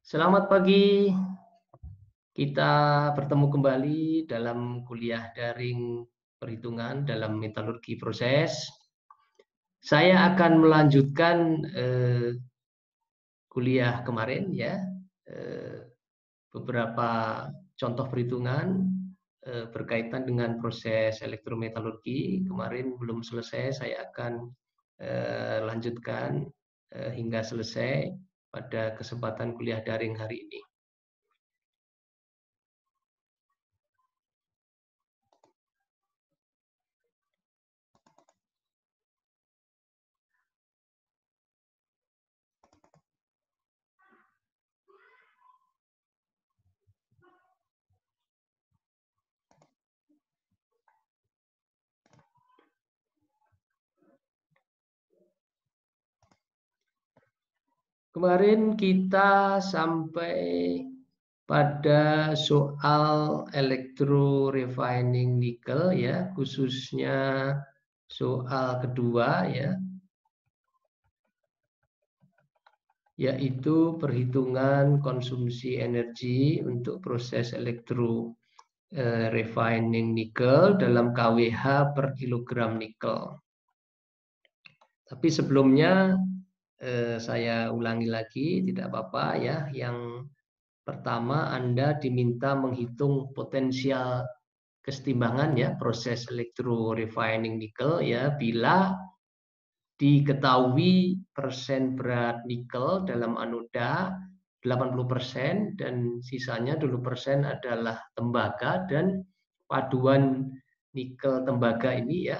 Selamat pagi, kita bertemu kembali dalam kuliah daring perhitungan dalam metalurgi proses. Saya akan melanjutkan kuliah kemarin ya, beberapa contoh perhitungan berkaitan dengan proses elektrometalurgi. Kemarin belum selesai, saya akan lanjutkan hingga selesai pada kesempatan kuliah daring hari ini. Kemarin kita sampai pada soal electro refining nikel ya, khususnya soal kedua ya, yaitu perhitungan konsumsi energi untuk proses electro refining nikel dalam kWh per kilogram nikel. Tapi sebelumnya saya ulangi lagi, tidak apa-apa ya. Yang pertama, Anda diminta menghitung potensial kesetimbangan ya proses electro refining nikel ya bila diketahui persen berat nikel dalam anoda 80% dan sisanya 20% adalah tembaga, dan paduan nikel tembaga ini ya,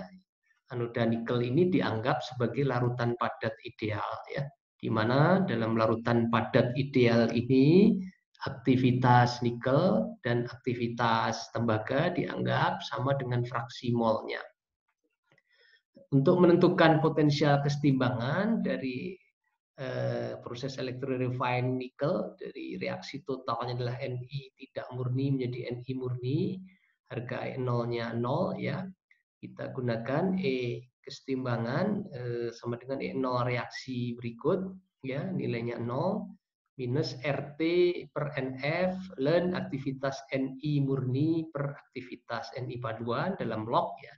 anoda nikel ini dianggap sebagai larutan padat ideal ya, di mana dalam larutan padat ideal ini aktivitas nikel dan aktivitas tembaga dianggap sama dengan fraksi molnya. Untuk menentukan potensial kesetimbangan dari proses electro-refining nikel, dari reaksi totalnya adalah Ni tidak murni menjadi Ni murni, harga E0-nya 0 ya. Kita gunakan kesetimbangan sama dengan E0 reaksi berikut ya, nilainya 0 minus RT per NF ln aktivitas Ni murni per aktivitas Ni paduan dalam log ya.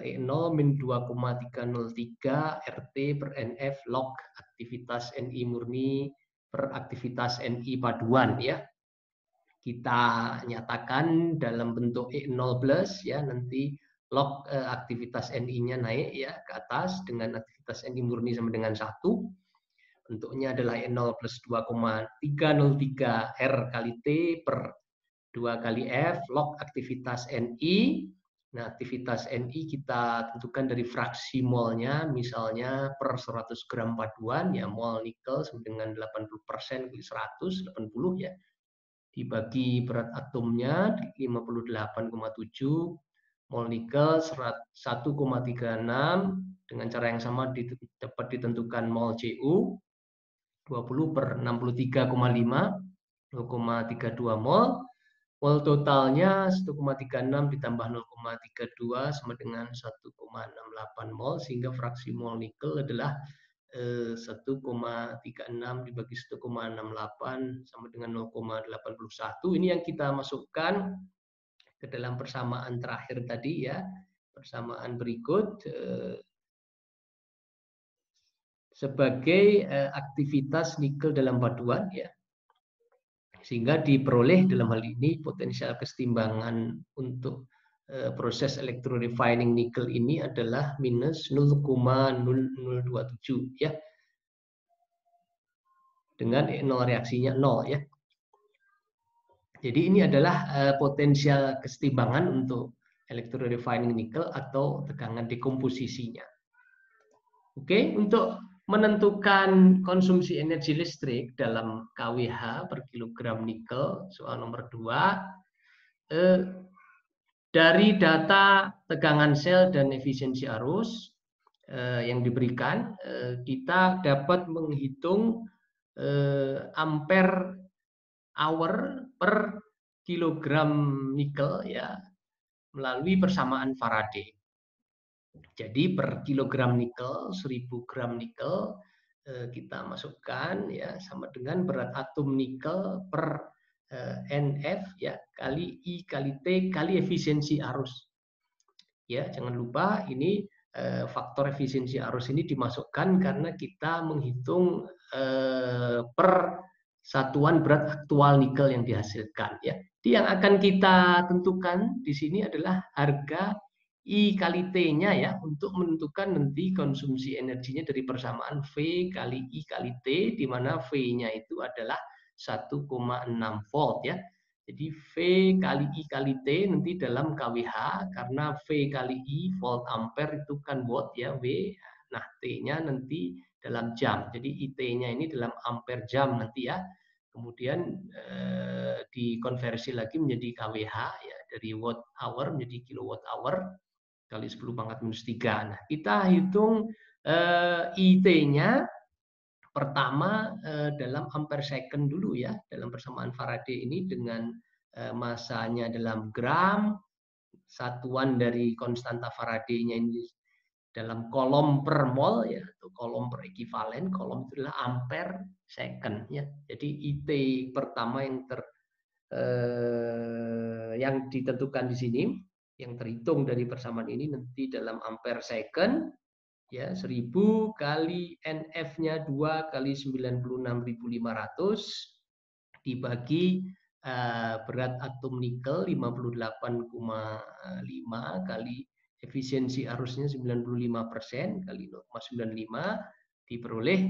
E0 min 2,303 RT per NF log aktivitas Ni murni per aktivitas Ni paduan ya. Kita nyatakan dalam bentuk E0 plus ya, nanti log aktivitas Ni-nya naik ya ke atas dengan aktivitas Ni murni sama dengan 1. Bentuknya adalah E0 plus 2,303 R kali T per 2 kali F log aktivitas Ni. Nah, aktivitas Ni kita tentukan dari fraksi molnya, misalnya per 100 gram paduan ya, mol nikel sama dengan 80% kali 100, 80 ya. Dibagi berat atomnya 58,7, mol nikel 1,36, dengan cara yang sama dapat ditentukan mol Cu 20 per 63,5, 0,32 mol. Mol totalnya 1,36 ditambah 0,32 sama dengan 1,68 mol, sehingga fraksi mol nikel adalah 1,36 dibagi 1,68 sama dengan 0,81. Ini yang kita masukkan ke dalam persamaan terakhir tadi ya, persamaan berikut sebagai aktivitas nikel dalam paduan ya, sehingga diperoleh dalam hal ini potensial kesetimbangan untuk proses electro refining nikel ini adalah minus 0,0027 ya, dengan E0 reaksinya 0 ya. Jadi ini adalah potensial kesetimbangan untuk electro refining nikel atau tegangan dekomposisinya. Oke, untuk menentukan konsumsi energi listrik dalam kWh per kilogram nikel, soal nomor 2, dari data tegangan sel dan efisiensi arus yang diberikan, kita dapat menghitung ampere hour per kilogram nikel ya, melalui persamaan Faraday. Jadi per kilogram nikel, 1000 gram nikel kita masukkan ya sama dengan berat atom nikel per NF ya kali I kali T kali efisiensi arus. Ya, jangan lupa ini faktor efisiensi arus ini dimasukkan karena kita menghitung per satuan berat aktual nikel yang dihasilkan ya. Jadi yang akan kita tentukan di sini adalah harga I kali T-nya ya untuk menentukan nanti konsumsi energinya dari persamaan V kali I kali T di mana V-nya itu adalah 1,6 volt ya. Jadi V kali I kali T nanti dalam kWh karena V kali I volt ampere itu kan watt ya W. Nah, T-nya nanti dalam jam. Jadi IT-nya ini dalam ampere jam nanti ya. Kemudian dikonversi lagi menjadi kWh ya dari watt hour menjadi kilowatt hour kali 10 pangkat minus 3. Nah, kita hitung IT-nya pertama dalam ampere second dulu ya, dalam persamaan Faraday ini dengan masanya dalam gram, satuan dari konstanta Faraday-nya ini dalam kolom per mol ya, atau kolom per ekivalen, kolom itu adalah ampere second ya. Jadi IT pertama yang ditentukan di sini yang terhitung dari persamaan ini nanti dalam ampere second ya 1000 kali NF-nya 2 kali 96.500 dibagi berat atom nikel 58,5 kali efisiensi arusnya 95% kali 0,95 diperoleh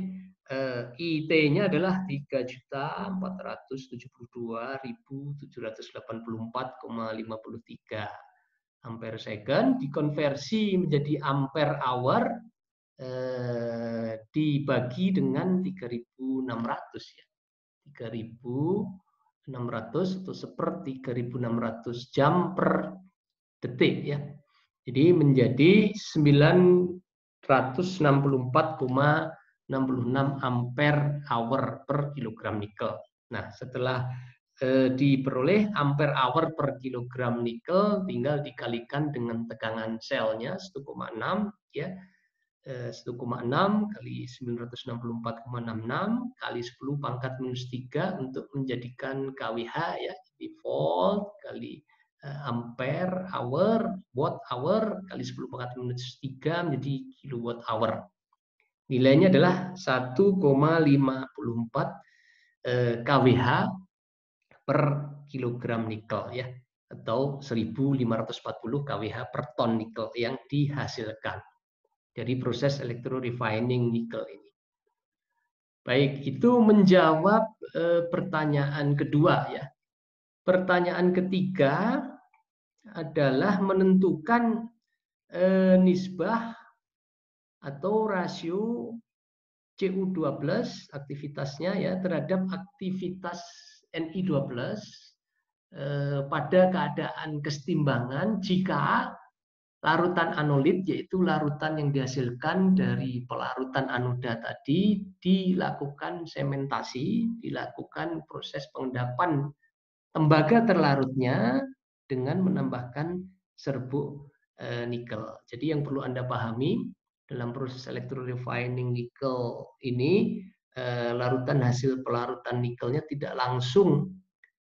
IT-nya adalah 3.472.784,53 ampere second dikonversi menjadi ampere hour dibagi dengan 3.600 ya. 3.600 atau seperti 3.600 jam per detik ya. Jadi menjadi 964,66 ampere hour per kilogram nikel. Nah, setelah diperoleh ampere hour per kilogram nikel tinggal dikalikan dengan tegangan selnya 1,6 ya. 1,6 kali 964,66 kali 10 pangkat minus 3 untuk menjadikan kWh ya. Jadi volt kali ampere hour, watt hour kali 10 pangkat minus 3 menjadi kilowatt hour. Nilainya adalah 1,54 kWh per kilogram nikel ya, atau 1.540 kWh per ton nikel yang dihasilkan dari proses electro refining nikel ini. Baik, itu menjawab pertanyaan kedua ya. Pertanyaan ketiga adalah menentukan nisbah atau rasio Cu2+ aktivitasnya ya terhadap aktivitas Ni2+ pada keadaan kesetimbangan jika larutan anolit, yaitu larutan yang dihasilkan dari pelarutan anoda tadi, dilakukan sementasi, dilakukan proses pengendapan tembaga terlarutnya dengan menambahkan serbuk nikel. Jadi yang perlu Anda pahami dalam proses electro refining nikel ini, larutan hasil pelarutan nikelnya tidak langsung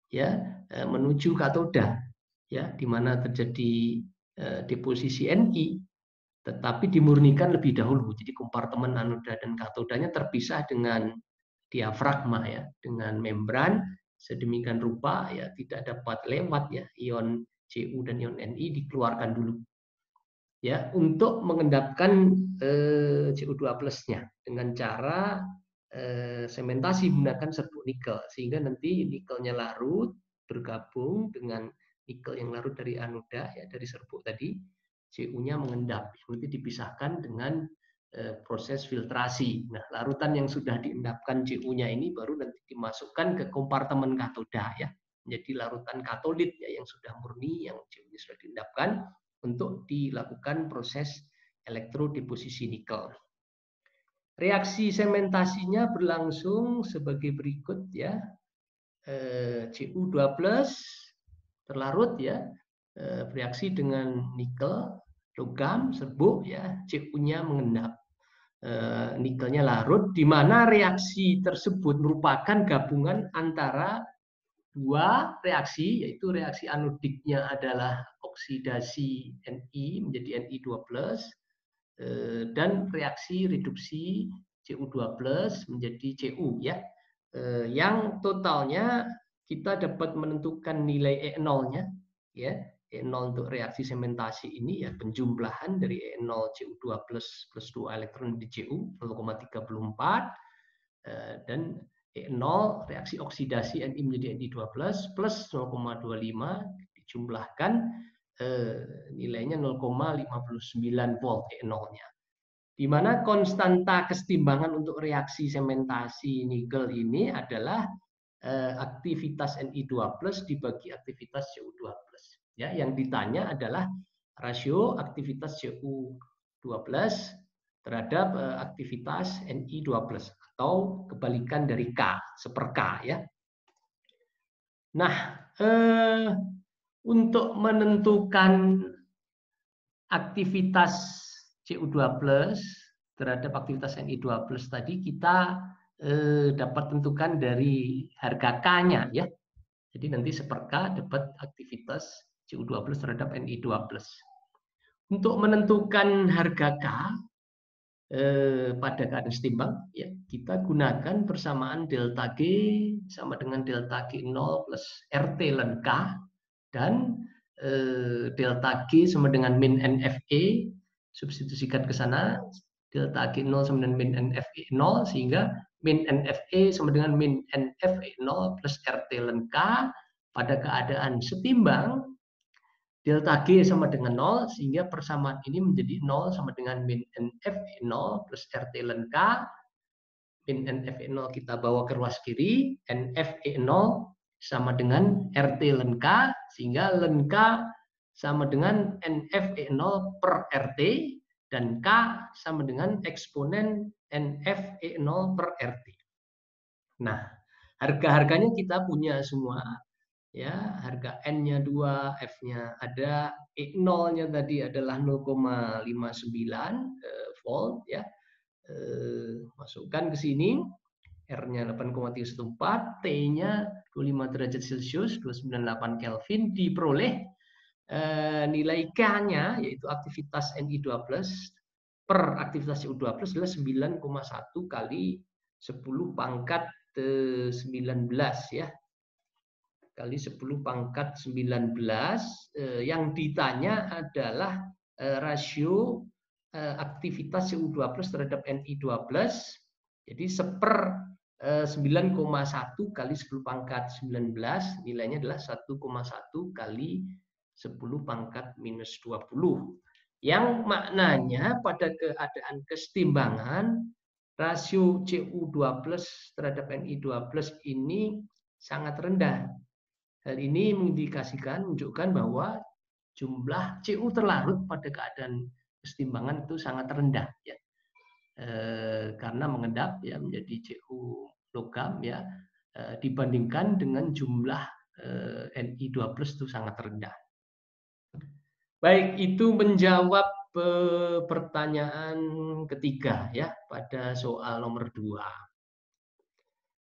ya menuju katoda ya, di mana terjadi deposisi Ni, tetapi dimurnikan lebih dahulu. Jadi kompartemen anoda dan katodanya terpisah dengan diafragma ya, dengan membran sedemikian rupa ya tidak dapat lewat ya ion Cu dan ion Ni dikeluarkan dulu ya untuk mengendapkan Cu2+-nya dengan cara sementasi menggunakan serbuk nikel sehingga nanti nikelnya larut bergabung dengan nikel yang larut dari anoda ya dari serbuk tadi, Cu-nya mengendap nanti dipisahkan dengan proses filtrasi. Nah, larutan yang sudah diendapkan Cu-nya ini baru nanti dimasukkan ke kompartemen katoda ya, menjadi larutan katolit ya yang sudah murni, yang Cu-nya sudah diendapkan untuk dilakukan proses elektrodeposisi nikel. Reaksi sementasinya berlangsung sebagai berikut ya. Cu2+ terlarut ya, bereaksi dengan nikel, logam, serbuk ya, Cu-nya mengendap. nikelnya larut, di mana reaksi tersebut merupakan gabungan antara dua reaksi, yaitu reaksi anodiknya adalah oksidasi Ni menjadi Ni2+, dan reaksi reduksi Cu2+ menjadi Cu, ya. Yang totalnya kita dapat menentukan nilai E0-nya, ya. E0 untuk reaksi sementasi ini ya penjumlahan dari E0 Cu2+ plus 2 elektron di Cu 0,34, dan E0 reaksi oksidasi Ni menjadi Ni2+ plus 0,25 dijumlahkan nilainya 0,59 volt E0-nya. Di mana konstanta kesetimbangan untuk reaksi sementasi nikel ini adalah aktivitas Ni2+ dibagi aktivitas Cu2+. Ya, yang ditanya adalah rasio aktivitas Cu2+ terhadap aktivitas Ni2+ atau kebalikan dari K, seper K, ya. Nah, untuk menentukan aktivitas Cu2+ terhadap aktivitas Ni2+ tadi kita dapat tentukan dari harga K-nya, ya. Jadi nanti seper K dapat aktivitas Cu2+ terhadap Ni2+. Untuk menentukan harga K pada keadaan setimbang, ya, kita gunakan persamaan delta G sama dengan delta G0 plus RT ln K, dan delta G sama dengan min NFE, substitusikan ke sana, delta G0 sama dengan min NFE 0, sehingga min NFE sama dengan min NFE 0 plus RT ln K. Pada keadaan setimbang, delta G sama dengan 0, sehingga persamaan ini menjadi 0 sama dengan min NFE 0 plus RT ln K. Min NFE 0 kita bawa ke ruas kiri, NFE 0 sama dengan RT ln K, sehingga ln K sama dengan NFE 0 per RT, dan K sama dengan eksponen NFE 0 per RT. Nah, harga-harganya kita punya semua. Ya, harga N-nya 2, F-nya ada, E0-nya tadi adalah 0,59 volt, ya. Masukkan ke sini, R-nya 8,314, T-nya 25 derajat Celcius, 298 Kelvin, diperoleh nilai K-nya, yaitu aktivitas Ni2+ per aktivitas Cu2+ adalah 9,1 kali 10 pangkat 19, ya. Kali 10 pangkat 19, yang ditanya adalah rasio aktivitas Cu2+ terhadap Ni2+. Jadi seper 9,1 kali 10 pangkat 19, nilainya adalah 1,1 kali 10 pangkat minus 20. Yang maknanya pada keadaan kesetimbangan, rasio Cu2+ terhadap Ni2+ ini sangat rendah. Hal ini mengindikasikan, menunjukkan bahwa jumlah Cu terlarut pada keadaan kesetimbangan itu sangat rendah, ya. Karena mengendap, ya, menjadi Cu logam, ya, dibandingkan dengan jumlah Ni2+ itu sangat rendah. Baik, itu menjawab pertanyaan ketiga, ya, pada soal nomor 2.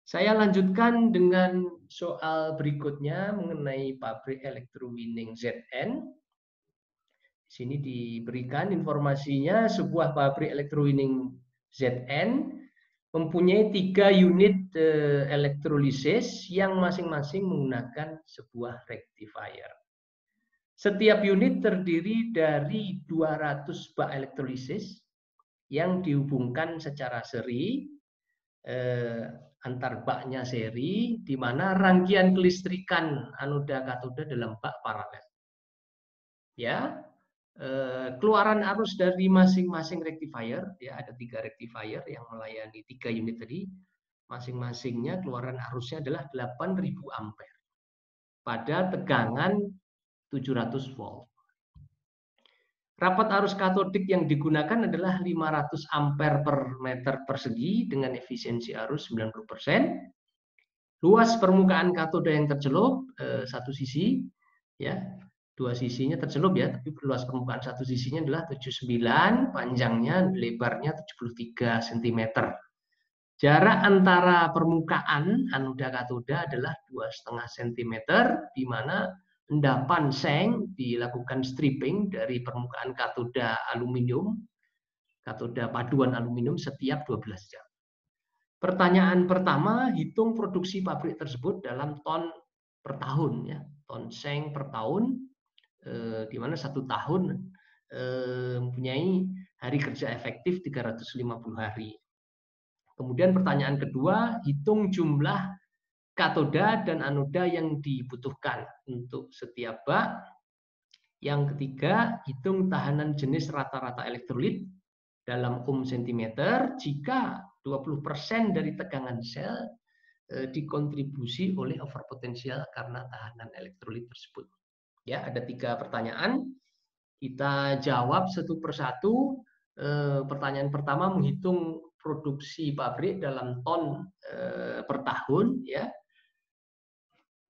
Saya lanjutkan dengan soal berikutnya mengenai pabrik elektrowinning ZN. Di sini diberikan informasinya, sebuah pabrik elektrowinning ZN mempunyai 3 unit elektrolisis yang masing-masing menggunakan sebuah rectifier. Setiap unit terdiri dari 200 bak elektrolisis yang dihubungkan secara seri, antar baknya seri, di mana rangkaian kelistrikan anoda katoda dalam bak paralel. Ya, keluaran arus dari masing-masing rectifier, ya, ada 3 rectifier yang melayani 3 unit tadi, masing-masingnya keluaran arusnya adalah 8.000 ampere pada tegangan 700 volt. Rapat arus katodik yang digunakan adalah 500 ampere per meter persegi dengan efisiensi arus 90%. Luas permukaan katoda yang tercelup satu sisi, ya, dua sisinya tercelup ya, tapi luas permukaan satu sisinya adalah 79, panjangnya lebarnya 73 cm. Jarak antara permukaan anoda katoda adalah 2,5 cm, di mana endapan seng dilakukan stripping dari permukaan katoda aluminium, katoda paduan aluminium setiap 12 jam. Pertanyaan pertama, hitung produksi pabrik tersebut dalam ton per tahun ya, ton seng per tahun, di mana 1 tahun mempunyai hari kerja efektif 350 hari. Kemudian pertanyaan kedua, hitung jumlah katoda dan anoda yang dibutuhkan untuk setiap bak. Yang ketiga, hitung tahanan jenis rata-rata elektrolit dalam cm jika 20% dari tegangan sel dikontribusi oleh overpotensial karena tahanan elektrolit tersebut. Ya, ada 3 pertanyaan. Kita jawab satu persatu. Pertanyaan pertama, menghitung produksi pabrik dalam ton per tahun. Ya.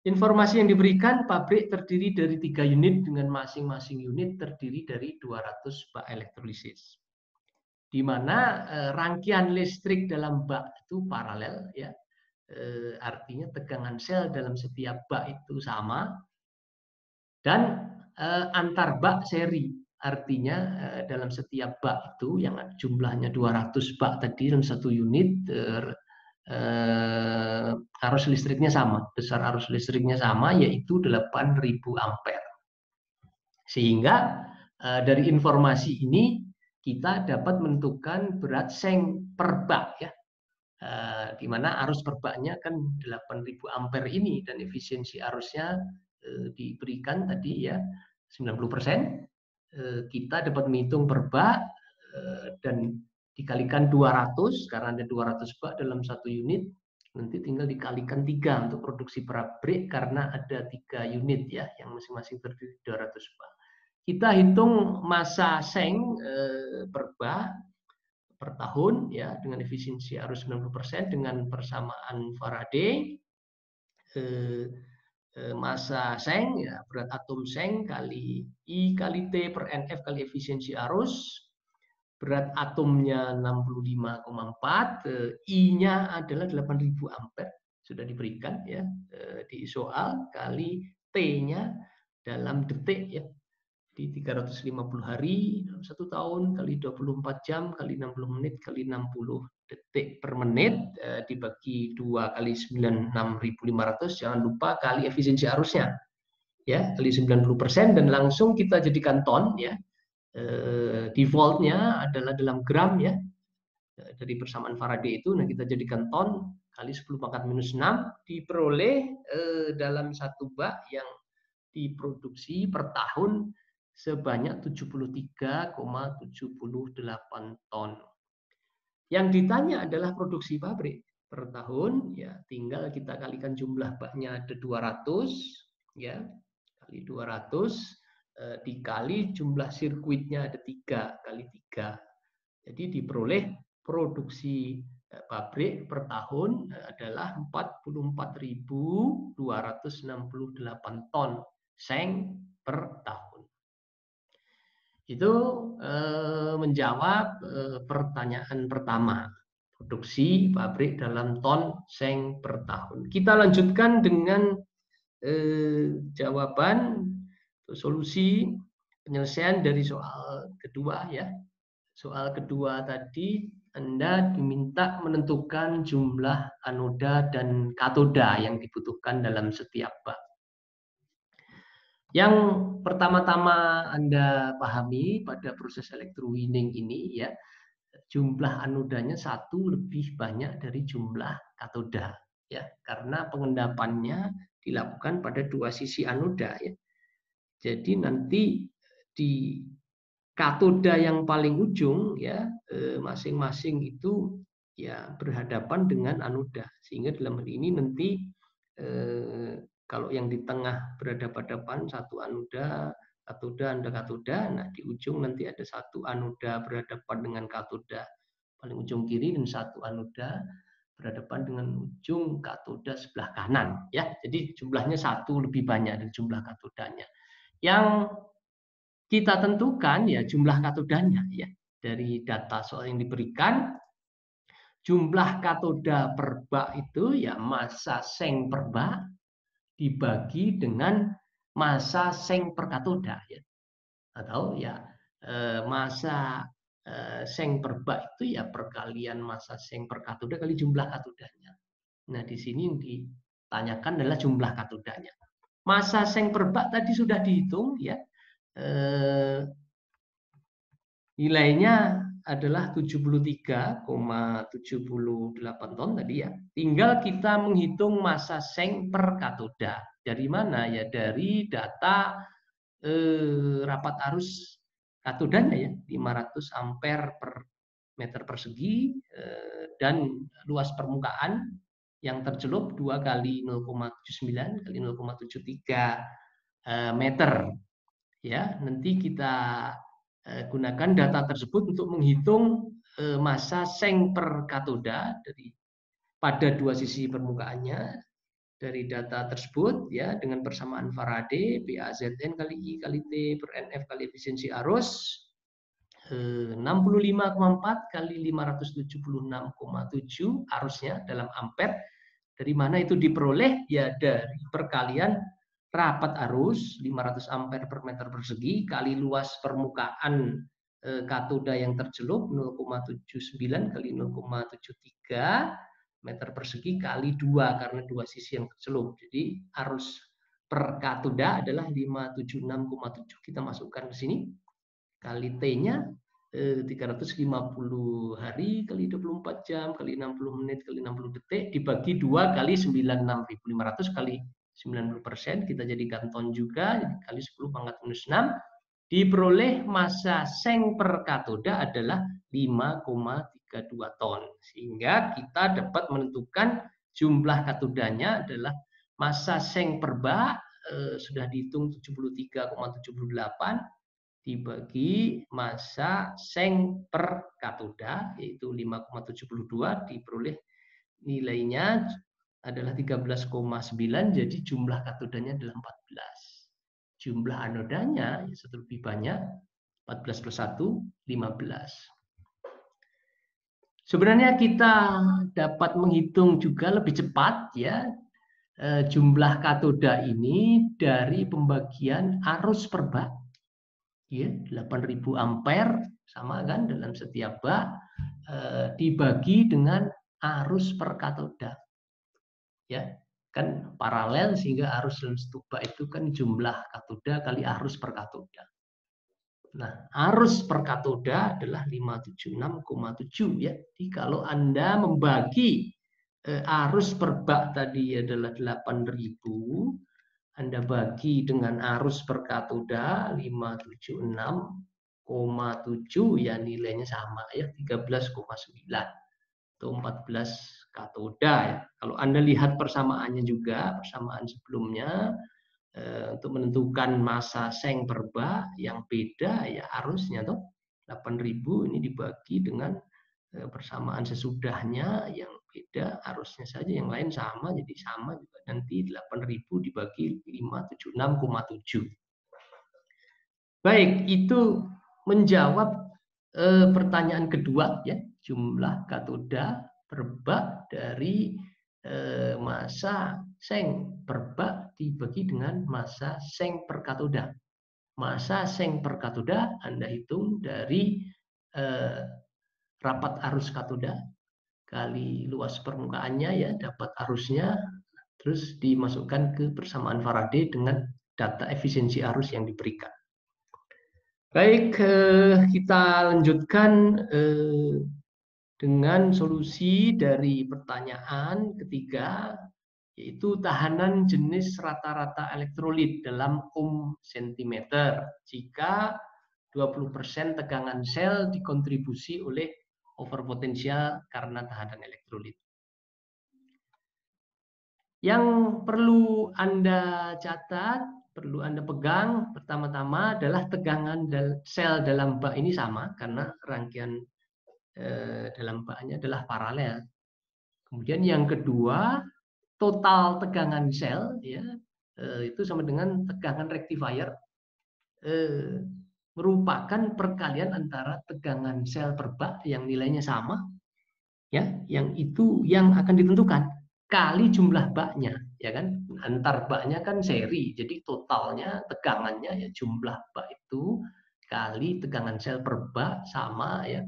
Informasi yang diberikan, pabrik terdiri dari 3 unit dengan masing-masing unit terdiri dari 200 bak elektrolisis. Di mana rangkaian listrik dalam bak itu paralel, ya, artinya tegangan sel dalam setiap bak itu sama, dan antar bak seri, artinya dalam setiap bak itu yang jumlahnya 200 bak tadi dalam satu unit, arus listriknya sama, besar arus listriknya sama, yaitu 8.000 ampere. Sehingga dari informasi ini kita dapat menentukan berat seng per bak ya, di mana arus per baknya kan 8.000 ampere ini, dan efisiensi arusnya diberikan tadi ya 90%. Kita dapat menghitung per bak dan dikalikan 200 karena ada 200 bak dalam satu unit, nanti tinggal dikalikan 3 untuk produksi pabrik karena ada 3 unit ya yang masing-masing terdiri 200 bak. Kita hitung massa seng per bak per tahun ya dengan efisiensi arus 90% dengan persamaan Faraday. Massa seng ya berat atom seng kali I kali T per NF kali efisiensi arus. Berat atomnya 65,4, I-nya adalah 8.000 ampere, sudah diberikan ya di soal, kali T-nya dalam detik ya, di 350 hari dalam 1 tahun kali 24 jam kali 60 menit kali 60 detik per menit dibagi 2 kali 96.500, jangan lupa kali efisiensi arusnya ya kali 90%, dan langsung kita jadikan ton ya. Defaultnya adalah dalam gram ya dari persamaan Faraday itu. Nah, kita jadikan ton kali 10 pangkat minus 6 diperoleh dalam satu bak yang diproduksi per tahun sebanyak 73,78 ton. Yang ditanya adalah produksi pabrik per tahun, ya tinggal kita kalikan jumlah baknya ada 200, ya kali 200 dikali jumlah sirkuitnya ada 3 kali 3. Jadi diperoleh produksi pabrik per tahun adalah 44.268 ton seng per tahun. Itu menjawab pertanyaan pertama, produksi pabrik dalam ton seng per tahun. Kita lanjutkan dengan jawaban solusi penyelesaian dari soal kedua ya. Soal kedua tadi Anda diminta menentukan jumlah anoda dan katoda yang dibutuhkan dalam setiap bak. Yang pertama-tama Anda pahami pada proses electrowinning ini ya, jumlah anodanya 1 lebih banyak dari jumlah katoda ya, karena pengendapannya dilakukan pada 2 sisi anoda ya. Jadi nanti di katoda yang paling ujung ya masing-masing itu ya berhadapan dengan anoda, sehingga dalam hal ini nanti kalau yang di tengah berhadapan-hadapan satu anoda, katoda, katoda, nah di ujung nanti ada satu anoda berhadapan dengan katoda paling ujung kiri dan satu anoda berhadapan dengan ujung katoda sebelah kanan ya. Jadi jumlahnya 1 lebih banyak dari jumlah katodanya. Yang kita tentukan ya jumlah katodanya ya. Dari data soal yang diberikan, jumlah katoda per bak itu ya massa seng per bak dibagi dengan massa seng per katoda ya. Atau ya massa seng per bak itu ya perkalian massa seng per katoda kali jumlah katodanya. Nah, di sini yang ditanyakan adalah jumlah katodanya. Massa seng per bak tadi sudah dihitung ya. Nilainya adalah 73,78 ton tadi ya. Tinggal kita menghitung massa seng per katoda. Dari mana ya? Dari data rapat arus katodanya ya, 500 ampere per meter persegi dan luas permukaan yang tercelup 2 kali 0,79 kali 0,73 meter. Ya, nanti kita gunakan data tersebut untuk menghitung massa seng per katoda dari pada dua sisi permukaannya. Dari data tersebut ya dengan persamaan Faraday BAZN kali I kali T per NF kali efisiensi arus 65,4 kali 576,7 arusnya dalam ampere. Dari mana itu diperoleh? Ya dari perkalian rapat arus 500 ampere per meter persegi kali luas permukaan katoda yang tercelup 0,79 kali 0,73 meter persegi kali 2 karena dua sisi yang tercelup. Jadi arus per katoda adalah 576,7. Kita masukkan ke sini. Kali T-nya 350 hari kali 24 jam kali 60 menit kali 60 detik dibagi 2 kali 96.500 kali 90%, kita jadikan ton juga, kali 10 pangkat minus 6, diperoleh massa seng per katoda adalah 5,32 ton. Sehingga kita dapat menentukan jumlah katodanya adalah massa seng per bak sudah dihitung 73,78 dibagi massa seng per katoda yaitu 5,72 diperoleh nilainya adalah 13,9, jadi jumlah katodanya adalah 14. Jumlah anodanya ya satu lebih banyak, 14 plus 1, 15. Sebenarnya kita dapat menghitung juga lebih cepat ya jumlah katoda ini dari pembagian arus per bak. Ya, 8.000 ampere sama kan dalam setiap bak dibagi dengan arus per katoda. Ya, kan paralel sehingga arus dalam satu bak itu kan jumlah katoda kali arus per katoda. Nah, arus per katoda adalah 576,7 ya. Jadi kalau Anda membagi arus per bak tadi adalah 8.000, Anda bagi dengan arus per katoda 576,7 ya nilainya sama ya 13,9 atau 14 katoda ya. Kalau Anda lihat persamaannya juga, persamaan sebelumnya untuk menentukan massa seng per bak yang beda ya arusnya tuh 8.000 ini dibagi dengan persamaan sesudahnya yang beda arusnya saja, yang lain sama, jadi sama juga nanti 8.000 dibagi 576,7. Baik, itu menjawab pertanyaan kedua ya, jumlah katoda per bak dari massa seng per bak dibagi dengan massa seng per katoda. Massa seng per katoda Anda hitung dari rapat arus katoda kali luas permukaannya ya, dapat arusnya, terus dimasukkan ke persamaan Faraday dengan data efisiensi arus yang diberikan. Baik, kita lanjutkan dengan solusi dari pertanyaan ketiga, yaitu tahanan jenis rata-rata elektrolit dalam cm jika 20% tegangan sel dikontribusi oleh overpotensial karena tahanan elektrolit. Yang perlu Anda catat, perlu Anda pegang pertama-tama adalah tegangan sel dalam bak ini sama karena rangkaian dalam baknya adalah paralel. Kemudian yang kedua, total tegangan sel ya itu sama dengan tegangan rectifier merupakan perkalian antara tegangan sel per bak yang nilainya sama, ya, yang itu yang akan ditentukan kali jumlah baknya, ya kan? Antar baknya kan seri, jadi totalnya tegangannya ya jumlah bak itu kali tegangan sel per bak sama, ya.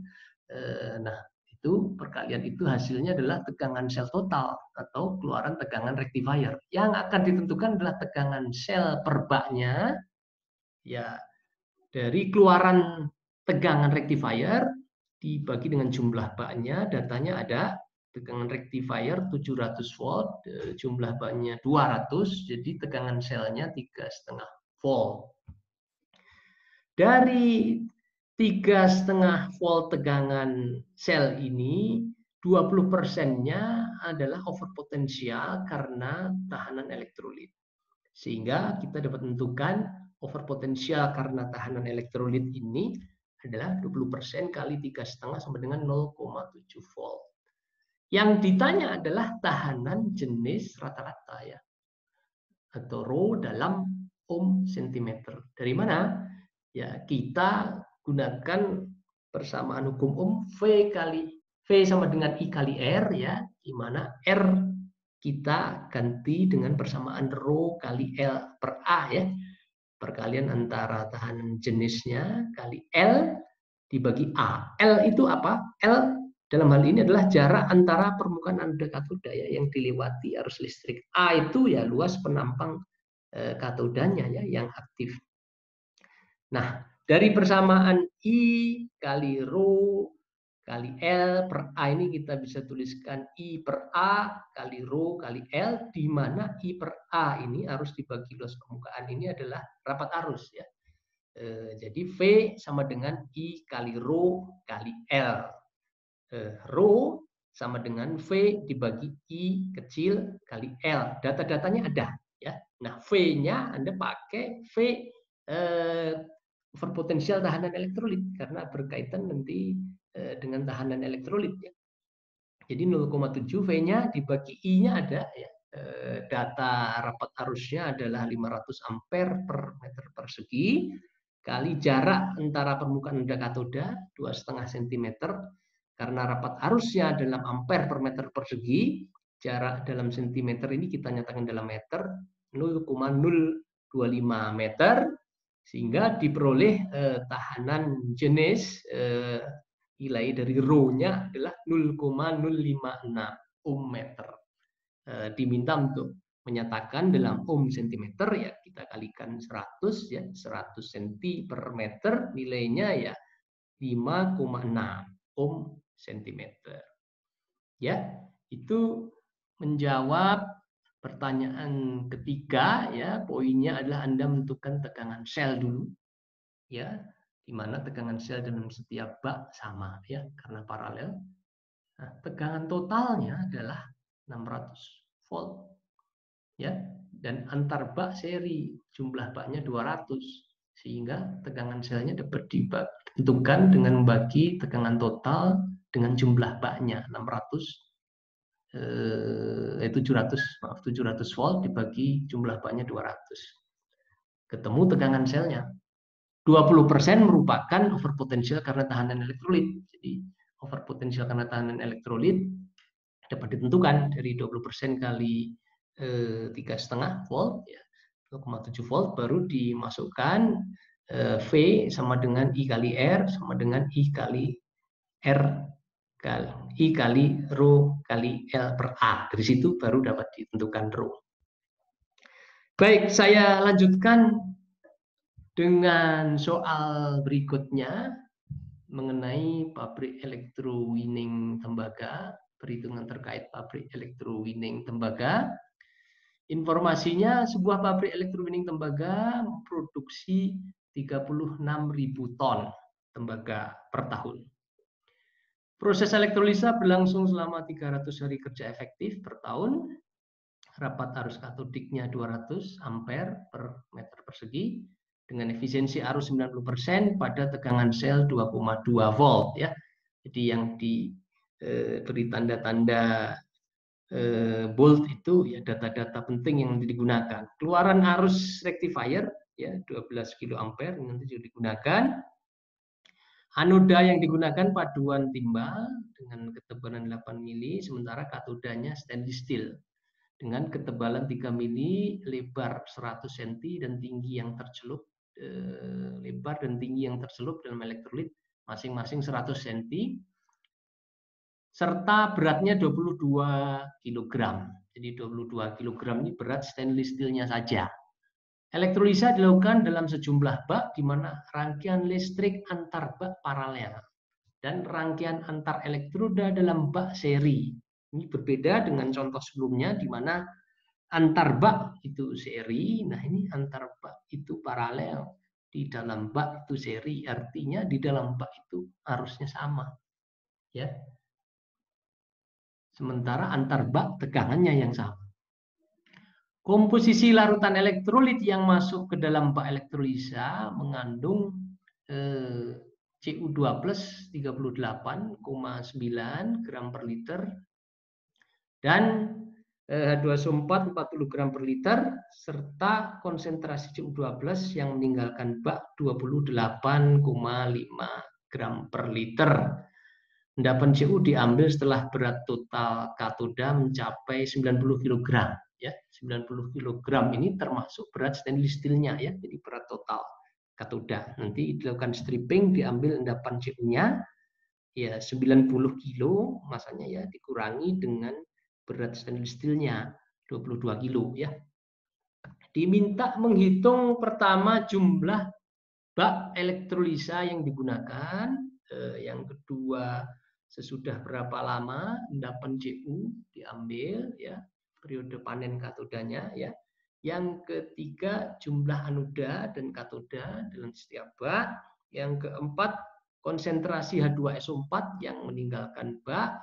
Nah, itu perkalian itu hasilnya adalah tegangan sel total atau keluaran tegangan rectifier. Yang akan ditentukan adalah tegangan sel per baknya, ya, dari keluaran tegangan rectifier dibagi dengan jumlah baknya, datanya ada tegangan rectifier 700 volt, jumlah baknya 200, jadi tegangan selnya 3,5 volt. Dari 3,5 volt tegangan sel ini, 20%-nya adalah overpotensial karena tahanan elektrolit. Sehingga kita dapat menentukan overpotensial karena tahanan elektrolit ini adalah 20% kali 3,5 sama dengan 0,7 volt. Yang ditanya adalah tahanan jenis rata-rata, ya, atau rho dalam ohm sentimeter. Dari mana? Ya, kita gunakan persamaan hukum ohm V sama dengan I kali R, ya, di mana R kita ganti dengan persamaan rho kali L per A, ya. Perkalian antara tahanan jenisnya kali L dibagi A. L itu apa? L dalam hal ini adalah jarak antara permukaan anoda katoda, ya, yang dilewati arus listrik. A itu ya luas penampang katodanya, ya, yang aktif. Nah, dari persamaan I kali rho kali L per A ini kita bisa tuliskan I per A kali rho kali L, di mana I per A ini arus dibagi luas permukaan ini adalah rapat arus, ya. Jadi V sama dengan I kali rho kali L. Rho sama dengan V dibagi I kecil kali L. Data-datanya ada, ya. Nah, V-nya Anda pakai V overpotensial tahanan elektrolit karena berkaitan nanti dengan tahanan elektrolit, ya. Jadi 0,7 V-nya dibagi I-nya ada, ya. Data rapat arusnya adalah 500 ampere per meter persegi kali jarak antara permukaan anoda katoda 2,5 cm. Karena rapat arusnya dalam ampere per meter persegi, jarak dalam sentimeter ini kita nyatakan dalam meter, 0,025 meter, sehingga diperoleh tahanan jenis nilai dari rho-nya adalah 0,056 ohm meter. Diminta untuk menyatakan dalam ohm sentimeter, ya, kita kalikan 100, ya, 100 cm per meter, nilainya ya 5,6 ohm sentimeter. Ya, itu menjawab pertanyaan ketiga, ya. Poinnya adalah Anda menentukan tegangan sel dulu, ya, di mana tegangan sel dalam setiap bak sama, ya, karena paralel. Nah, tegangan totalnya adalah 600 volt, ya, dan antar bak seri, jumlah baknya 200, sehingga tegangan selnya dapat ditentukan dengan membagi tegangan total dengan jumlah baknya 700 volt dibagi jumlah baknya 200. Ketemu tegangan selnya. 20% merupakan overpotensial karena tahanan elektrolit. Jadi overpotensial karena tahanan elektrolit dapat ditentukan dari 20% kali 3,5 volt, ya, 0,7 volt, baru dimasukkan V sama dengan I kali R sama dengan I kali R kali I kali rho kali L per A. Dari situ baru dapat ditentukan rho. Baik, saya lanjutkan dengan soal berikutnya mengenai pabrik elektrowinning tembaga, perhitungan terkait pabrik elektrowinning tembaga. Informasinya, sebuah pabrik elektrowinning tembaga memproduksi 36.000 ton tembaga per tahun. Proses elektrolisa berlangsung selama 300 hari kerja efektif per tahun. Rapat arus katodiknya 200 ampere per meter persegi dengan efisiensi arus 90% pada tegangan sel 2,2 volt, ya. Jadi yang diberi tanda-tanda bold itu, ya, data-data penting yang digunakan. Keluaran arus rectifier ya 12 kilo ampere nanti juga digunakan. Anoda yang digunakan paduan timba dengan ketebalan 8 mili, sementara katodanya stainless steel dengan ketebalan 3 mili, lebar 100 cm dan tinggi yang tercelup lebar dan tinggi yang tercelup dalam elektrolit masing-masing 100 cm serta beratnya 22 kg. Jadi 22 kg ini berat stainless steelnya saja. Elektrolisa dilakukan dalam sejumlah bak di mana rangkaian listrik antar bak paralel dan rangkaian antar elektroda dalam bak seri. Ini berbeda dengan contoh sebelumnya di mana antar bak itu seri, nah ini antar bak itu paralel. Di dalam bak itu seri, artinya di dalam bak itu arusnya sama. Ya. Sementara antar bak tegangannya yang sama. Komposisi larutan elektrolit yang masuk ke dalam bak elektrolisa mengandung Cu2 plus 38,9 gram per liter dan H2SO4 40 gram per liter serta konsentrasi Cu2 plus yang meninggalkan bak 28,5 gram per liter. Endapan Cu diambil setelah berat total katoda mencapai 90 kg. Ya, 90 kg ini termasuk berat stainless steelnya ya, jadi berat total katoda. Nanti dilakukan stripping, diambil endapan Cu-nya ya 90 kilo masanya ya, dikurangi dengan berat stainless steelnya 22 kilo ya. Diminta menghitung pertama jumlah bak elektrolisa yang digunakan, yang kedua sesudah berapa lama endapan Cu diambil ya, periode panen katodanya ya. Yang ketiga jumlah anoda dan katoda dalam setiap bak. Yang keempat konsentrasi H2SO4 yang meninggalkan bak.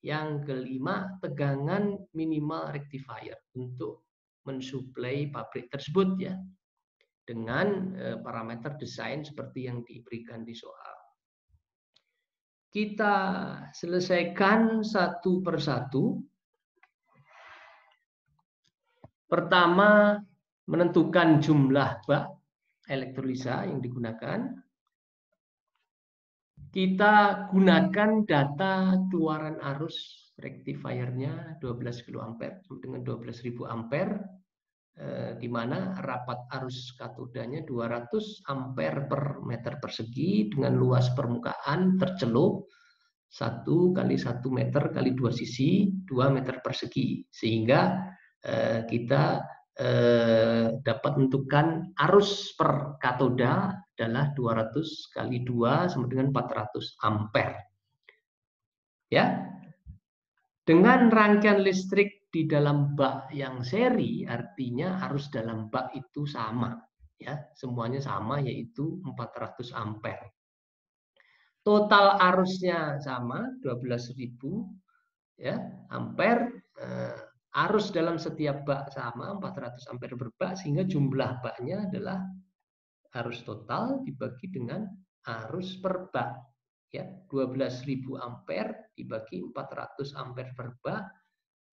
Yang kelima tegangan minimal rectifier untuk mensuplai pabrik tersebut ya, dengan parameter desain seperti yang diberikan di soal. Kita selesaikan satu persatu. Pertama, menentukan jumlah bak elektrolisa yang digunakan. Kita gunakan data keluaran arus rectifiernya 12 kilo ampere dengan 12.000 ampere, di mana rapat arus katodanya 200 ampere per meter persegi dengan luas permukaan tercelup 1 kali 1 meter kali 2 sisi 2 meter persegi, sehingga kita dapat menentukan arus per katoda adalah 200 kali 2 sama dengan 400 ampere. Ya. Dengan rangkaian listrik di dalam bak yang seri, artinya arus dalam bak itu sama ya, semuanya sama yaitu 400 ampere. Total arusnya sama 12.000 ya ampere. Arus dalam setiap bak sama 400 ampere per bak, sehingga jumlah baknya adalah arus total dibagi dengan arus per bak ya, 12.000 ampere dibagi 400 ampere per bak,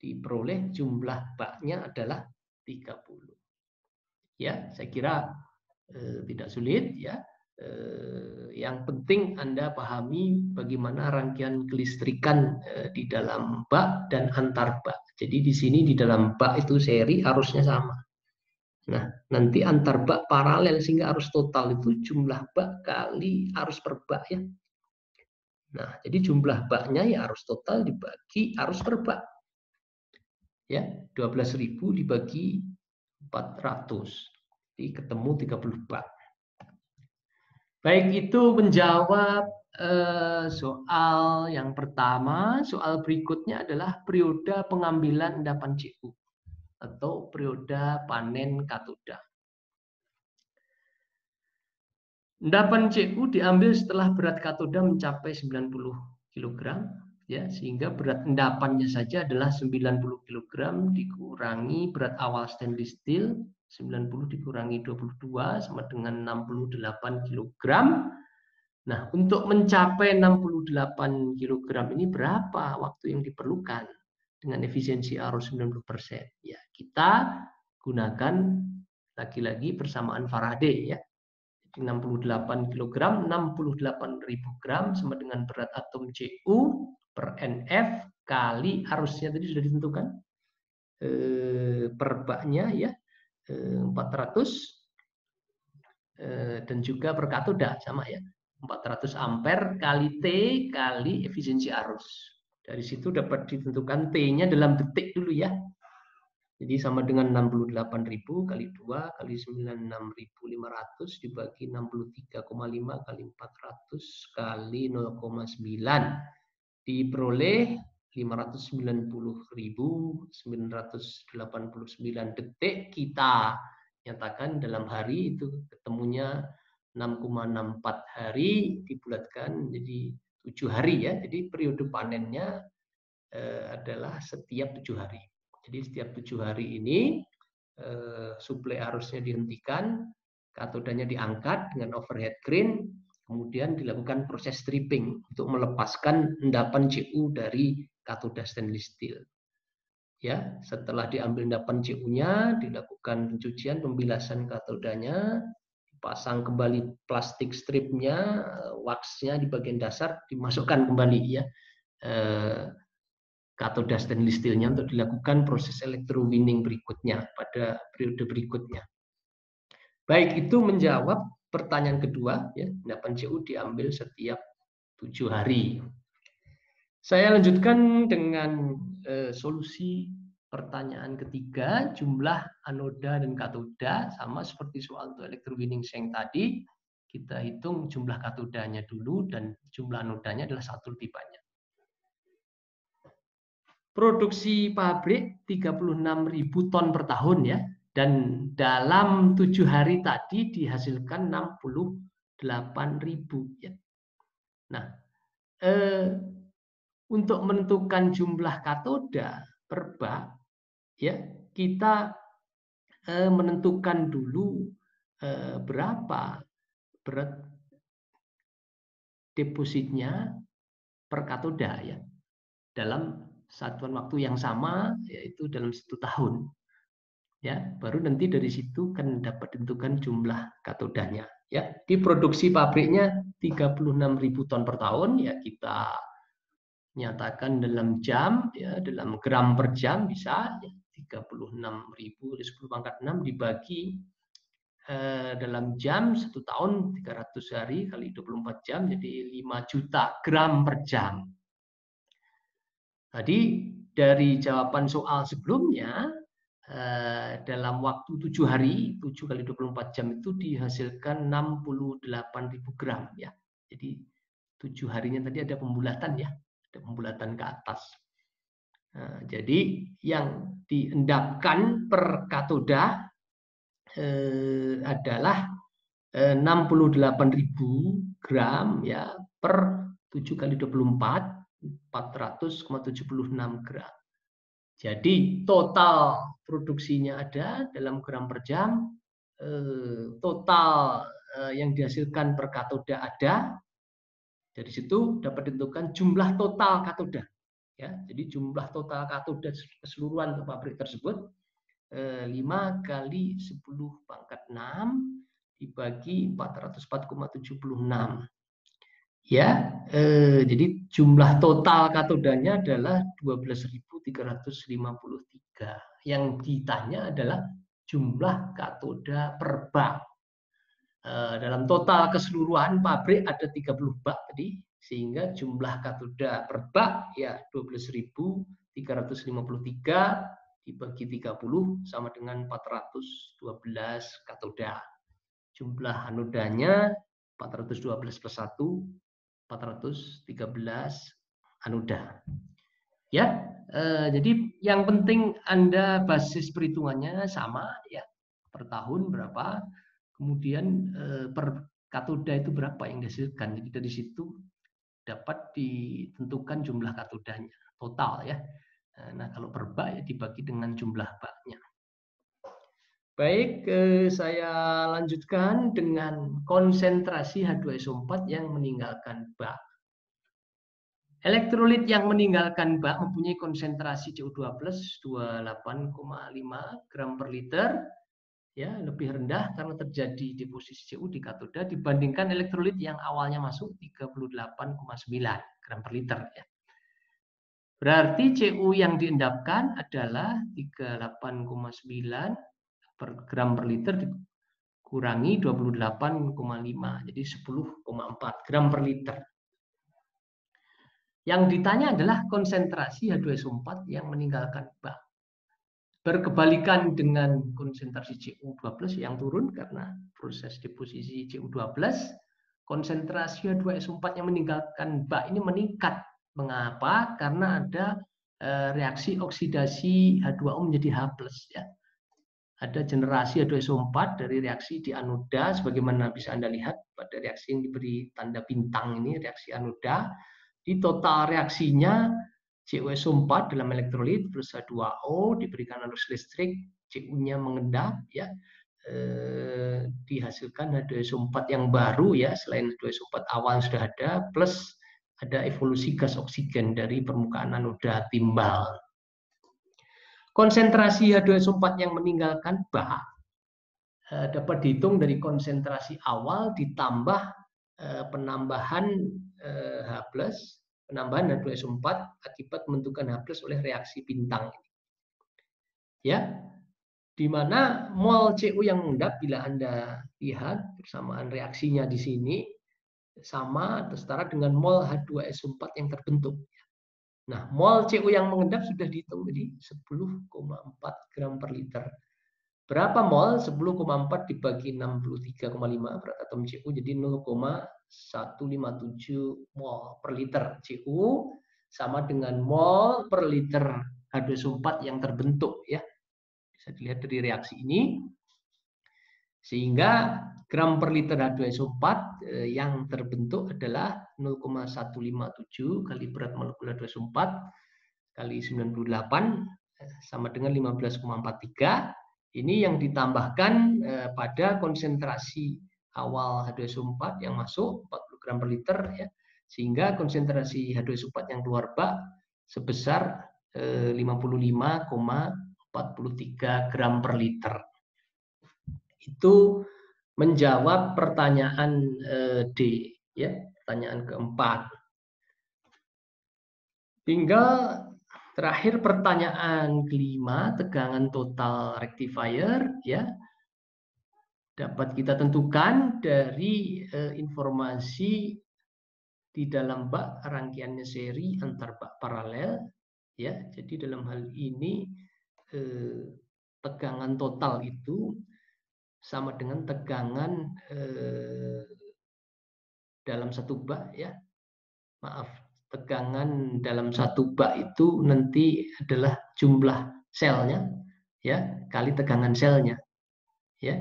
diperoleh jumlah baknya adalah 30. Ya, saya kira tidak sulit ya. Yang penting Anda pahami bagaimana rangkaian kelistrikan di dalam bak dan antar bak. Jadi di sini di dalam bak itu seri arusnya sama. Nah, nanti antar bak paralel sehingga arus total itu jumlah bak kali arus per bak ya. Nah, jadi jumlah baknya ya arus total dibagi arus per bak. Ya, 12.000 dibagi 400. Jadi ketemu 30 bak. Baik, itu menjawab soal yang pertama. Soal berikutnya adalah periode pengambilan endapan Cu atau periode panen katoda. Endapan Cu diambil setelah berat katoda mencapai 90 kg ya, sehingga berat endapannya saja adalah 90 kg dikurangi berat awal stainless steel 90 dikurangi 22 sama dengan 68 kg. Nah, untuk mencapai 68 kg ini berapa waktu yang diperlukan dengan efisiensi arus 90%? Ya, kita gunakan Lagi-lagi persamaan Faraday ya. 68 kg, 68.000 gram sama dengan berat atom Cu per Nf kali arusnya tadi sudah ditentukan. Per baknya ya 400 dan juga per katoda sama ya 400 ampere kali T kali efisiensi arus. Dari situ dapat ditentukan T-nya dalam detik dulu ya. Jadi sama dengan 68.000 kali 2 kali 96.500 dibagi 63,5 kali 400 kali 0,9 diperoleh 590.989 detik. Kita nyatakan dalam hari itu ketemunya 6,64 hari dibulatkan jadi 7 hari ya. Jadi periode panennya adalah setiap 7 hari. Jadi setiap 7 hari ini suplai arusnya dihentikan, katodanya diangkat dengan overhead crane, kemudian dilakukan proses stripping untuk melepaskan endapan Cu dari katoda stainless steel. Ya, setelah diambil endapan Cu-nya, dilakukan pencucian, pembilasan katodanya, dipasang kembali plastik stripnya, waxnya di bagian dasar, dimasukkan kembali ya katoda stainless steel-nya untuk dilakukan proses electrowinning berikutnya pada periode berikutnya. Baik, itu menjawab pertanyaan kedua ya, endapan Cu diambil setiap 7 hari. Saya lanjutkan dengan solusi pertanyaan ketiga, jumlah anoda dan katoda sama seperti soal untuk electrowinning yang tadi. Kita hitung jumlah katodanya dulu dan jumlah anodanya adalah 1 lebih banyak. Produksi pabrik 36.000 ton per tahun ya, dan dalam 7 hari tadi dihasilkan 68.000 ya. Nah, untuk menentukan jumlah katoda per bak ya, kita menentukan dulu berapa berat depositnya per katoda ya dalam satuan waktu yang sama, yaitu dalam 1 tahun. Ya, baru nanti dari situ kan dapat ditentukan jumlah katodanya. Ya, di produksi pabriknya 36.000 ton per tahun, ya kita nyatakan dalam jam, ya dalam gram per jam bisa. Ya, 36.000 10 pangkat 6 dibagi dalam jam 1 tahun 300 hari kali 24 jam jadi 5 juta gram per jam. Tadi dari jawaban soal sebelumnya, dalam waktu 7 hari, 7 kali 24 jam itu dihasilkan 68.000 gram. Ya. Jadi 7 harinya tadi ada pembulatan ya, ada pembulatan ke atas. Nah, jadi yang diendapkan per katoda adalah 68.000 gram ya per 7 kali 24 400,76 gram. Jadi total produksinya ada dalam gram per jam, total yang dihasilkan per katoda ada. Dari situ dapat ditentukan jumlah total katoda. Ya, jadi jumlah total katoda keseluruhan pabrik tersebut 5 kali 10 pangkat 6 dibagi 404,76. Ya, jadi jumlah total katodanya adalah 12.353. Yang ditanya adalah jumlah katoda per bak. Dalam total keseluruhan pabrik ada 30 bak tadi, sehingga jumlah katoda per bak ya 12.353 dibagi 30 sama dengan 412 katoda. Jumlah anodanya 412 plus 1 413 anoda. Ya, jadi yang penting Anda basis perhitungannya sama ya. Per tahun berapa, kemudian per katoda itu berapa yang dihasilkan. Jadi dari situ dapat ditentukan jumlah katodanya total ya. Nah, kalau per bak ya dibagi dengan jumlah baknya. Baik, saya lanjutkan dengan konsentrasi H2SO4 yang meninggalkan bak. Elektrolit yang meninggalkan bak mempunyai konsentrasi CO2 plus 28,5 gram per liter. ya, lebih rendah karena terjadi deposisi Cu di katoda dibandingkan elektrolit yang awalnya masuk 38,9 gram per liter ya. Berarti Cu yang diendapkan adalah 38,9 per gram per liter dikurangi 28,5, jadi 10,4 gram per liter. Yang ditanya adalah konsentrasi H2SO4 yang meninggalkan bak. Berkebalikan dengan konsentrasi Cu2+ yang turun karena proses deposisi Cu2+, konsentrasi H2SO4 yang meninggalkan bak ini meningkat. Mengapa? Karena ada reaksi oksidasi H2O menjadi H+. Ya. Ada generasi H2SO4 dari reaksi di anoda, sebagaimana bisa Anda lihat pada reaksi yang diberi tanda bintang ini, reaksi anoda. Di total reaksinya CuSO4 dalam elektrolit plus H2O diberikan arus listrik, Cu-nya mengendap, ya, dihasilkan H2SO4 yang baru, ya, selain H2SO4 awal sudah ada, plus ada evolusi gas oksigen dari permukaan anoda timbal. Konsentrasi H2SO4 yang meninggalkan bak dapat dihitung dari konsentrasi awal ditambah penambahan H+, penambahan H2SO4 akibat pembentukan H+ oleh reaksi bintang. Ya, di mana mol Cu yang mengendap bila Anda lihat persamaan reaksinya di sini sama atau setara dengan mol H2SO4 yang terbentuk. Nah, mol Cu yang mengendap sudah dihitung jadi 10,4 gram per liter. Berapa mol? 10,4 dibagi 63,5 berat atom Cu jadi 0,157 mol per liter Cu sama dengan mol per liter H2SO4 yang terbentuk, ya. Bisa dilihat dari reaksi ini. Sehingga gram per liter H2SO4 yang terbentuk adalah 0,157 kali berat molekul H2SO4 kali 98 sama dengan 15,43. Ini yang ditambahkan pada konsentrasi awal H2SO4 yang masuk 40 gram per liter, ya, sehingga konsentrasi H2SO4 yang keluar bak sebesar 55,43 gram per liter. Itu menjawab pertanyaan D, ya, pertanyaan keempat. Tinggal terakhir pertanyaan kelima, tegangan total rectifier, ya, dapat kita tentukan dari informasi di dalam bak rangkaiannya seri antar bak paralel, ya. Jadi dalam hal ini tegangan total itu sama dengan tegangan dalam satu bak, ya. Maaf, tegangan dalam satu bak itu nanti adalah jumlah selnya, ya, kali tegangan selnya, ya.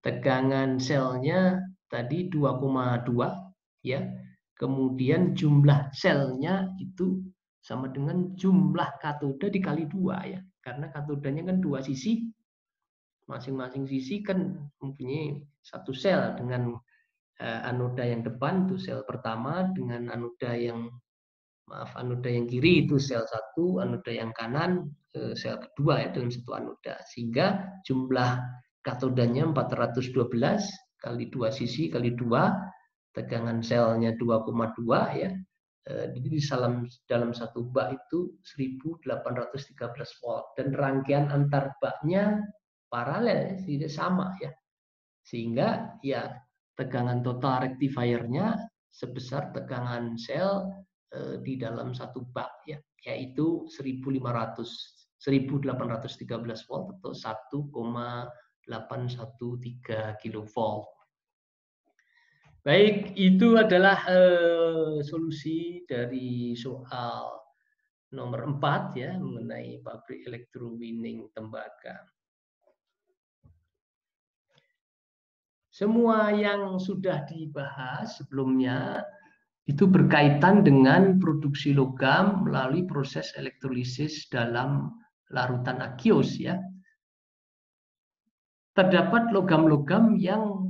Tegangan selnya tadi 2,2, ya. Kemudian jumlah selnya itu sama dengan jumlah katoda dikali 2, ya. Karena katodanya kan dua sisi, masing-masing sisi kan mempunyai satu sel dengan anoda yang depan itu sel pertama, dengan anoda yang kiri itu sel 1, anoda yang kanan sel kedua, ya, dalam satu anoda. Sehingga jumlah katodanya 412 kali dua sisi kali 2, tegangan selnya 2,2, ya. Jadi di dalam satu bak itu 1813 volt dan rangkaian antar baknya paralel, tidak sama, ya. Sehingga, ya, tegangan total rectifiernya sebesar tegangan sel di dalam satu bak, ya, yaitu 1813 volt atau 1,813 kilovolt. Baik, itu adalah solusi dari soal nomor 4, ya, mengenai pabrik elektrowinning tembaga. Semua yang sudah dibahas sebelumnya itu berkaitan dengan produksi logam melalui proses elektrolisis dalam larutan aqueous, ya. Terdapat logam-logam yang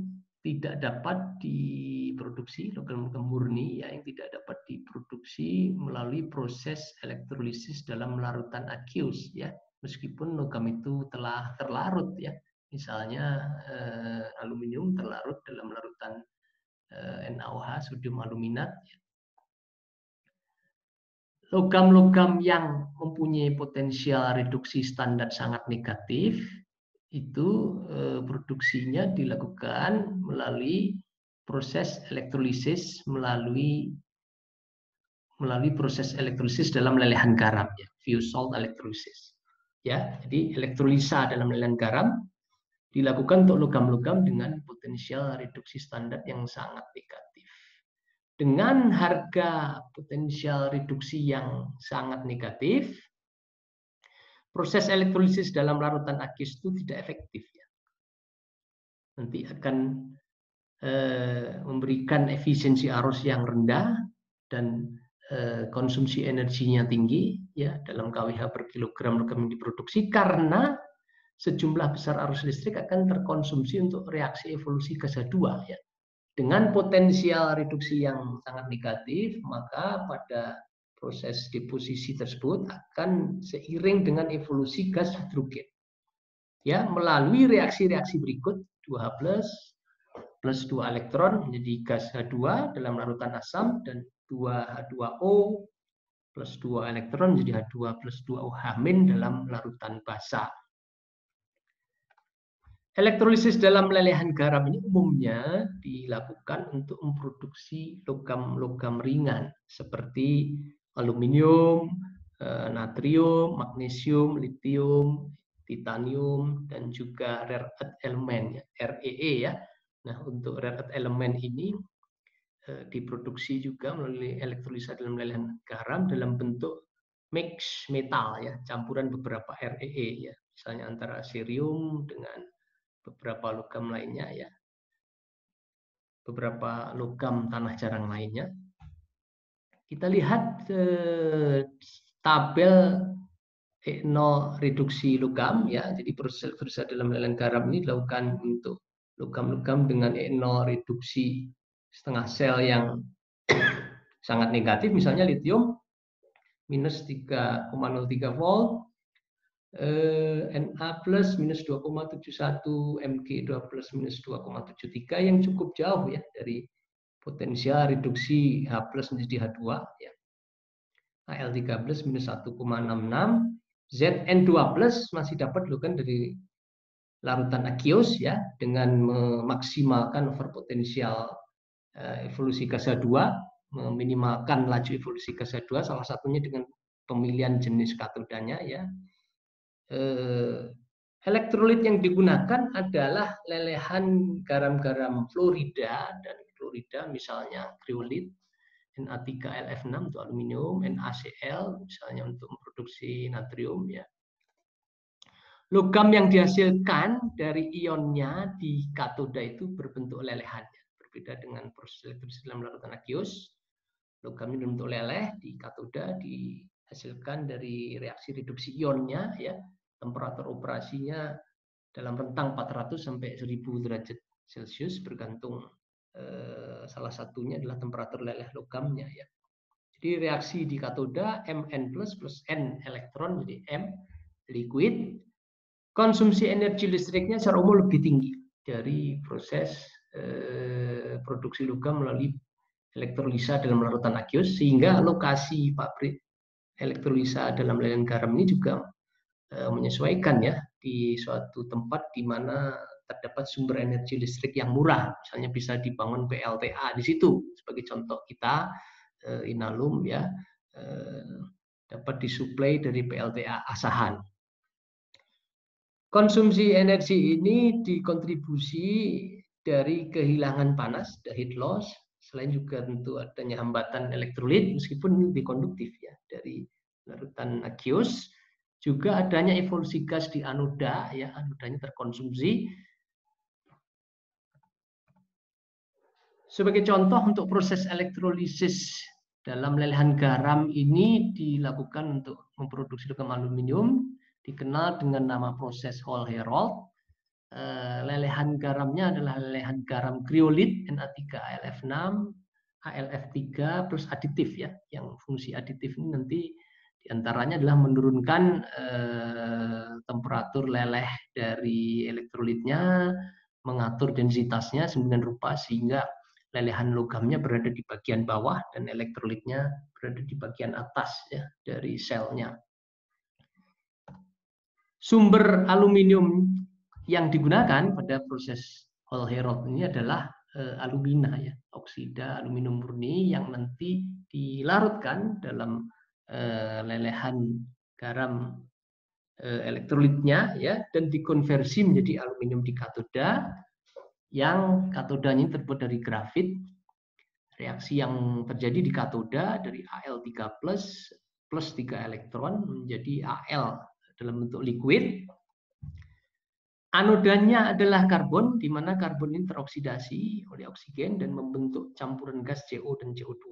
tidak dapat diproduksi, logam-logam murni, ya, yang tidak dapat diproduksi melalui proses elektrolisis dalam larutan aqueous, ya. Meskipun logam itu telah terlarut, ya. misalnya aluminium terlarut dalam larutan NaOH, sodium aluminat. Logam-logam yang mempunyai potensial reduksi standar sangat negatif itu produksinya dilakukan melalui proses elektrolisis, melalui proses elektrolisis dalam lelehan garam, ya, fused salt electrolysis. Ya, jadi elektrolisa dalam lelehan garam dilakukan untuk logam-logam dengan potensial reduksi standar yang sangat negatif. Dengan harga potensial reduksi yang sangat negatif, proses elektrolisis dalam larutan aqueous itu tidak efektif. Ya. Nanti akan memberikan efisiensi arus yang rendah dan konsumsi energinya tinggi, ya, dalam kWh per kilogram logam yang diproduksi, karena sejumlah besar arus listrik akan terkonsumsi untuk reaksi evolusi gas H2. Ya. Dengan potensial reduksi yang sangat negatif, maka pada proses deposisi tersebut akan seiring dengan evolusi gas hidrogen. Ya, melalui reaksi-reaksi berikut, 2H+, plus 2 elektron menjadi gas H2 dalam larutan asam, dan 2H2O plus 2 elektron menjadi H2 plus 2OH- dalam larutan basa. Elektrolisis dalam lelehan garam ini umumnya dilakukan untuk memproduksi logam-logam ringan seperti aluminium, natrium, magnesium, litium, titanium, dan juga rare earth element, ya, REE, ya. Nah, untuk rare earth element ini diproduksi juga melalui elektrolisa dalam lelehan garam dalam bentuk mix metal, ya, campuran beberapa REE, ya, misalnya antara cerium dengan beberapa logam lainnya, ya, beberapa logam tanah jarang lainnya. Kita lihat tabel E0 reduksi logam, ya. Jadi proses dalam lelehan garam ini dilakukan untuk logam-logam dengan E0 reduksi setengah sel yang sangat negatif, misalnya litium minus 3,03 volt, Na plus minus 2,71, Mg2 plus minus 2,73, yang cukup jauh, ya, dari potensial reduksi H plus menjadi H2, ya. Al3 plus minus 1,66, Zn2 plus masih dapat dilakukan dari larutan aqueous, ya, dengan memaksimalkan overpotensial evolusi gas H2, meminimalkan laju evolusi gas H2, salah satunya dengan pemilihan jenis katodanya, ya. Elektrolit yang digunakan adalah lelehan garam-garam fluorida, dan fluorida misalnya kriolit, Na3LF6 untuk aluminium, NaCl misalnya untuk memproduksi natrium, ya. Logam yang dihasilkan dari ionnya di katoda itu berbentuk lelehan, ya. Berbeda dengan proses elektrolisis dalam larutan aqueous, logamnya berbentuk leleh di katoda dihasilkan dari reaksi reduksi ionnya, ya. Temperatur operasinya dalam rentang 400 sampai 1000 derajat Celcius, bergantung salah satunya adalah temperatur leleh logamnya, ya. Jadi reaksi di katoda Mn plus N elektron jadi M liquid. Konsumsi energi listriknya secara umum lebih tinggi dari proses produksi logam melalui elektrolisa dalam larutan aqueous, sehingga lokasi pabrik elektrolisa dalam lelehan garam ini juga menyesuaikan, ya, di suatu tempat di mana terdapat sumber energi listrik yang murah, misalnya bisa dibangun PLTA di situ. Sebagai contoh, kita Inalum, ya, dapat disuplai dari PLTA Asahan. Konsumsi energi ini dikontribusi dari kehilangan panas, the heat loss, selain juga tentu adanya hambatan elektrolit meskipun lebih konduktif, ya, dari larutan aqueous. Juga adanya evolusi gas di anoda, ya, anodanya terkonsumsi. Sebagai contoh, untuk proses elektrolisis dalam lelehan garam ini dilakukan untuk memproduksi logam aluminium, dikenal dengan nama proses Hall-Héroult. Lelehan garamnya adalah lelehan garam kriolit Na3AlF6, AlF3 plus aditif, ya. Yang fungsi aditif ini nanti diantaranya adalah menurunkan temperatur temperatur leleh dari elektrolitnya, mengatur densitasnya sedemikian rupa sehingga lelehan logamnya berada di bagian bawah dan elektrolitnya berada di bagian atas ya dari selnya. Sumber aluminium yang digunakan pada proses Hall-Héroult ini adalah alumina ya, oksida aluminium murni yang nanti dilarutkan dalam lelehan garam elektrolitnya ya dan dikonversi menjadi aluminium di katoda yang katodanya terbuat dari grafit. Reaksi yang terjadi di katoda dari Al3+ plus 3 elektron menjadi Al dalam bentuk liquid. Anodanya adalah karbon, di mana karbon ini teroksidasi oleh oksigen dan membentuk campuran gas CO dan CO2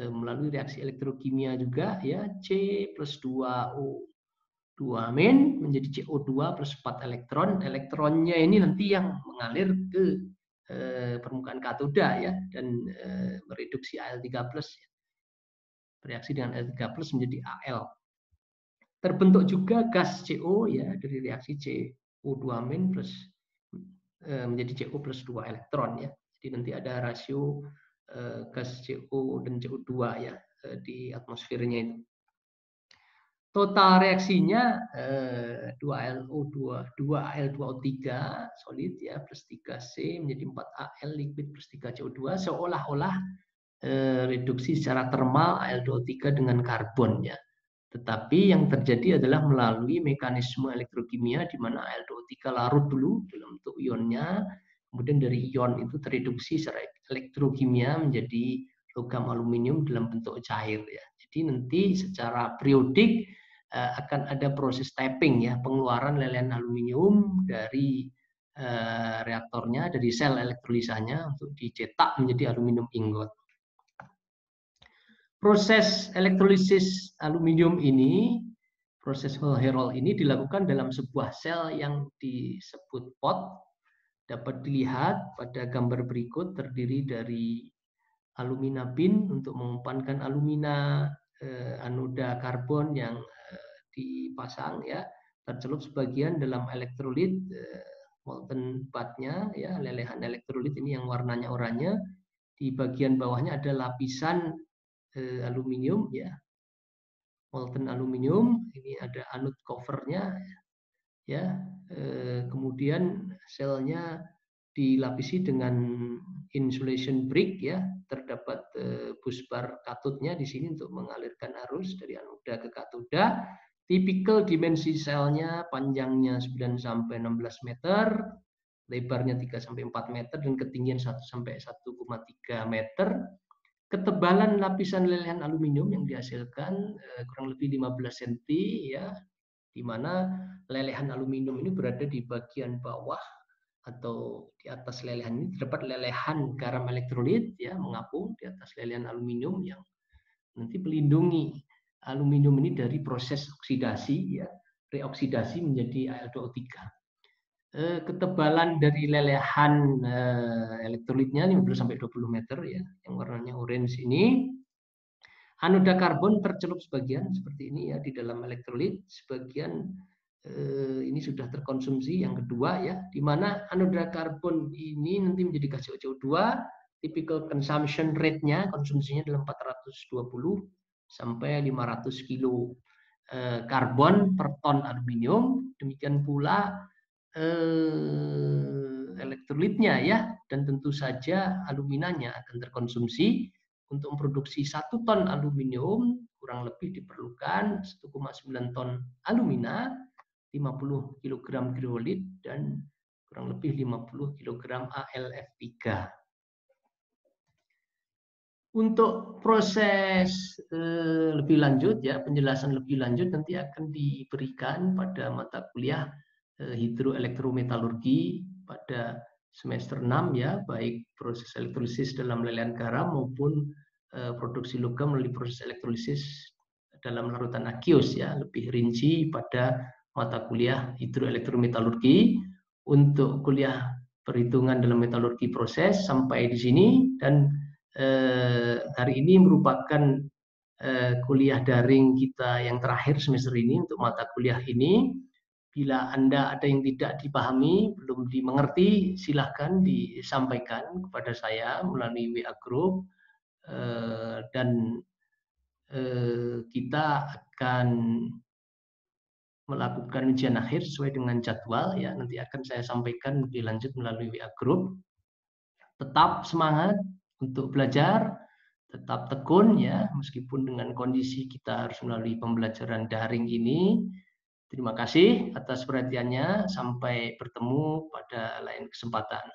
melalui reaksi elektrokimia juga ya, C plus 2O2 min menjadi CO2 plus 4 elektron. Elektronnya ini nanti yang mengalir ke permukaan katoda ya dan mereduksi Al3+ ya. Bereaksi dengan Al3+ menjadi Al. Terbentuk juga gas CO ya dari reaksi CO2- plus menjadi CO plus 2 elektron ya. Jadi nanti ada rasio gas CO dan CO2 ya di atmosfernya itu. Total reaksinya 2LO2, 2Al2O3 solid ya plus 3C menjadi 4Al liquid plus 3 CO2 seolah-olah reduksi secara termal Al2O3 dengan karbon ya. Tetapi yang terjadi adalah melalui mekanisme elektrokimia di mana Al2O3 larut dulu dalam bentuk ionnya, kemudian dari ion itu tereduksi secara elektrokimia menjadi logam aluminium dalam bentuk cair ya. Jadi nanti secara periodik akan ada proses tapping ya, pengeluaran lelehan aluminium dari reaktornya, dari sel elektrolisanya untuk dicetak menjadi aluminium ingot. Proses elektrolisis aluminium ini, proses Hall-Héroult ini dilakukan dalam sebuah sel yang disebut pot. Dapat dilihat pada gambar berikut, terdiri dari alumina bin untuk mengumpankan alumina, anoda karbon yang dipasang ya, tercelup sebagian dalam elektrolit molten budnya ya, lelehan elektrolit ini yang warnanya oranye. Di bagian bawahnya ada lapisan aluminium ya, molten aluminium, ini ada anode covernya ya, kemudian selnya dilapisi dengan insulation brick ya, terdapat busbar katodnya di sini untuk mengalirkan arus dari anoda ke katoda. Tipikal dimensi selnya panjangnya 9 sampai 16 meter, lebarnya 3 sampai 4 meter dan ketinggian 1 sampai 1,3 meter. Ketebalan lapisan lelehan aluminium yang dihasilkan kurang lebih 15 cm ya, di mana lelehan aluminium ini berada di bagian bawah atau di atas lelehan ini terdapat lelehan garam elektrolit ya, mengapung di atas lelehan aluminium yang nanti melindungi aluminium ini dari proses oksidasi ya, reoksidasi menjadi Al2O3. Ketebalan dari lelehan elektrolitnya 15 sampai 20 meter ya, yang warnanya orange ini. Anoda karbon tercelup sebagian seperti ini ya di dalam elektrolit, sebagian ini sudah terkonsumsi yang kedua ya, di mana anoda karbon ini nanti menjadi gas CO2, typical consumption rate-nya konsumsinya dalam 420 sampai 500 kilo karbon per ton aluminium. Demikian pula elektrolitnya ya, dan tentu saja aluminanya akan terkonsumsi. Untuk memproduksi 1 ton aluminium kurang lebih diperlukan 1,9 ton alumina, 50 kg kriolit dan kurang lebih 50 kg AlF3. Untuk proses lebih lanjut ya, penjelasan lebih lanjut nanti akan diberikan pada mata kuliah hidroelektrometalurgi pada semester 6 ya, baik proses elektrolisis dalam lelehan garam maupun produksi logam melalui proses elektrolisis dalam larutan aqueous ya, lebih rinci pada mata kuliah hidroelektrometalurgi. Untuk kuliah perhitungan dalam metalurgi proses sampai di sini, dan hari ini merupakan kuliah daring kita yang terakhir semester ini untuk mata kuliah ini. Bila Anda ada yang tidak dipahami, belum dimengerti, silahkan disampaikan kepada saya melalui WA Group, dan kita akan melakukan ujian akhir sesuai dengan jadwal ya. Nanti akan saya sampaikan lebih lanjut melalui WA Group. Tetap semangat untuk belajar, tetap tekun ya, meskipun dengan kondisi kita harus melalui pembelajaran daring ini. Terima kasih atas perhatiannya. Sampai bertemu pada lain kesempatan.